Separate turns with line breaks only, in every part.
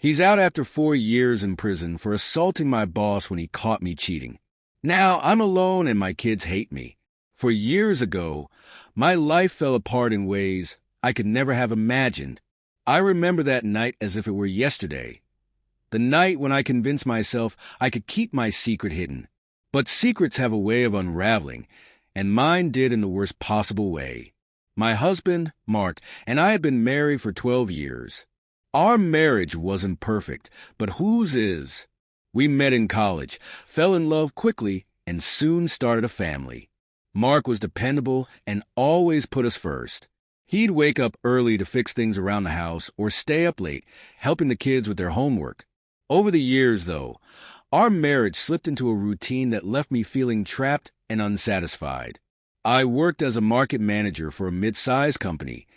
He's out after 4 years in prison for assaulting my boss when he caught me cheating. Now I'm alone and my kids hate me. For years ago, my life fell apart in ways I could never have imagined. I remember that night as if it were yesterday. The night when I convinced myself I could keep my secret hidden. But secrets have a way of unraveling, and mine did in the worst possible way. My husband, Mark, and I had been married for 12 years. Our marriage wasn't perfect, but whose is? We met in college, fell in love quickly, and soon started a family. Mark was dependable and always put us first. He'd wake up early to fix things around the house or stay up late, helping the kids with their homework. Over the years, though, our marriage slipped into a routine that left me feeling trapped and unsatisfied. I worked as a market manager for a mid-sized company,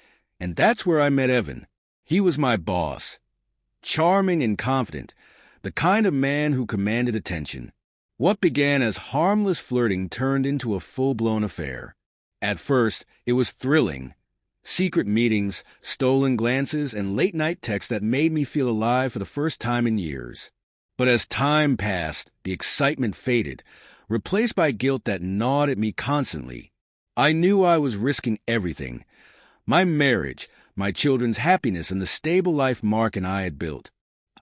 and that's where I met Evan. He was my boss. Charming and confident, the kind of man who commanded attention. What began as harmless flirting turned into a full-blown affair. At first, it was thrilling. Secret meetings, stolen glances, and late-night texts that made me feel alive for the first time in years. But as time passed, the excitement faded, replaced by guilt that gnawed at me constantly. I knew I was risking everything. My marriage, my children's happiness, and the stable life Mark and I had built.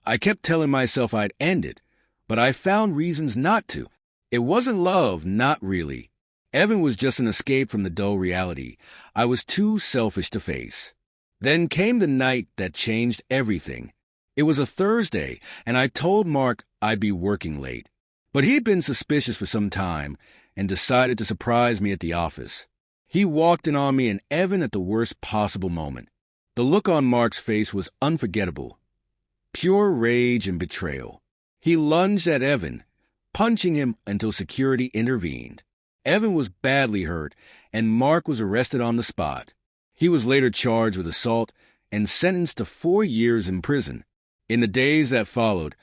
I kept telling myself I'd end it, but I found reasons not to. It wasn't love, not really. Evan was just an escape from the dull reality I was too selfish to face. Then came the night that changed everything. It was a Thursday, and I told Mark I'd be working late. But he'd been suspicious for some time and decided to surprise me at the office. He walked in on me and Evan at the worst possible moment. The look on Mark's face was unforgettable. Pure rage and betrayal. He lunged at Evan, punching him until security intervened. Evan was badly hurt, and Mark was arrested on the spot. He was later charged with assault and sentenced to 4 years in prison. In the days that followed,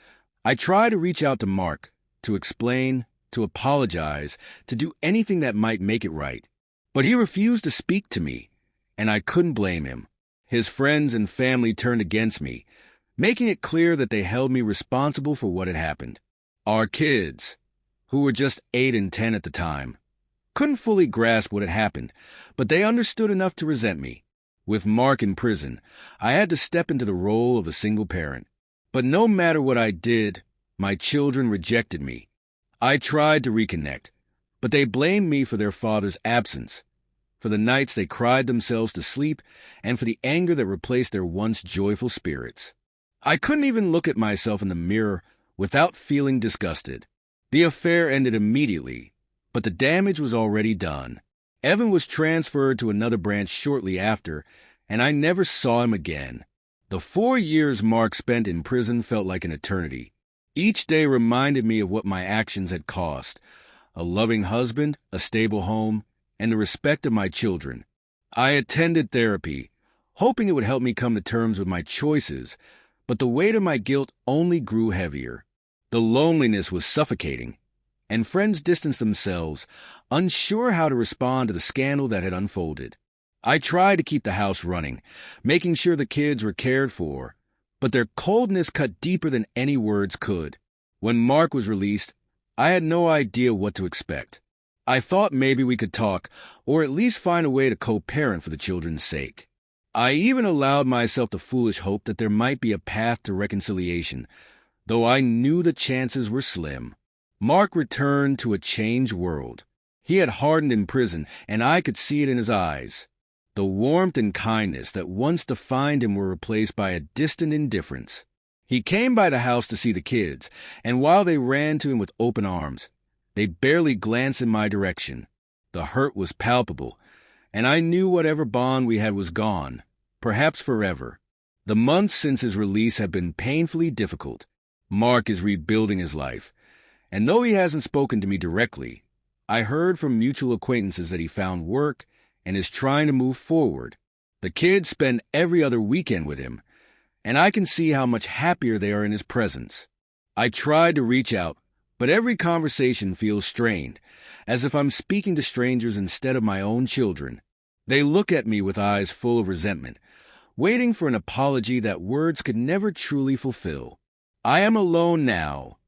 I tried to reach out to Mark, to explain, to apologize, to do anything that might make it right. But he refused to speak to me, and I couldn't blame him. His friends and family turned against me, making it clear that they held me responsible for what had happened. Our kids, who were just 8 and 10 at the time, couldn't fully grasp what had happened, but they understood enough to resent me. With Mark in prison, I had to step into the role of a single parent. But no matter what I did, my children rejected me. I tried to reconnect, but they blamed me for their father's absence, for the nights they cried themselves to sleep, and for the anger that replaced their once joyful spirits. I couldn't even look at myself in the mirror without feeling disgusted. The affair ended immediately, but the damage was already done. Evan was transferred to another branch shortly after, and I never saw him again. The 4 years Mark spent in prison felt like an eternity. Each day reminded me of what my actions had cost: a loving husband, a stable home, and the respect of my children. I attended therapy, hoping it would help me come to terms with my choices, but the weight of my guilt only grew heavier. The loneliness was suffocating, and friends distanced themselves, unsure how to respond to the scandal that had unfolded. I tried to keep the house running, making sure the kids were cared for, but their coldness cut deeper than any words could. When Mark was released, I had no idea what to expect. I thought maybe we could talk, or at least find a way to co-parent for the children's sake. I even allowed myself the foolish hope that there might be a path to reconciliation, though I knew the chances were slim. Mark returned to a changed world. He had hardened in prison, and I could see it in his eyes. The warmth and kindness that once defined him were replaced by a distant indifference. He came by the house to see the kids, and while they ran to him with open arms, they barely glanced in my direction. The hurt was palpable, and I knew whatever bond we had was gone, perhaps forever. The months since his release have been painfully difficult. Mark is rebuilding his life, and though he hasn't spoken to me directly, I heard from mutual acquaintances that he found work and is trying to move forward. The kids spend every other weekend with him, and I can see how much happier they are in his presence. I tried to reach out, but every conversation feels strained, as if I'm speaking to strangers instead of my own children. They look at me with eyes full of resentment, waiting for an apology that words could never truly fulfill. I am alone now,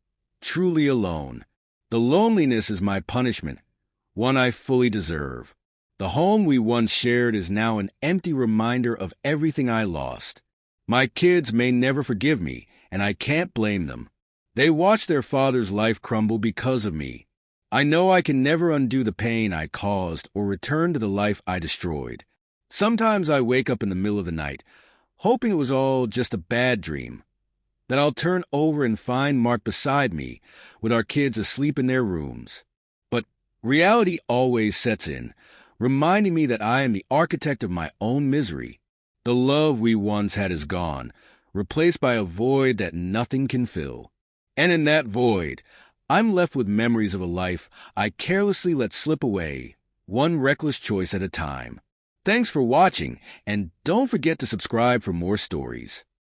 truly alone. The loneliness is my punishment, one I fully deserve. The home we once shared is now an empty reminder of everything I lost. My kids may never forgive me, and I can't blame them. They watched their father's life crumble because of me. I know I can never undo the pain I caused or return to the life I destroyed. Sometimes I wake up in the middle of the night, hoping it was all just a bad dream, that I'll turn over and find Mark beside me, with our kids asleep in their rooms. But reality always sets in, reminding me that I am the architect of my own misery. The love we once had is gone, replaced by a void that nothing can fill. And in that void, I'm left with memories of a life I carelessly let slip away, one reckless choice at a time. Thanks for watching, and don't forget to subscribe for more stories.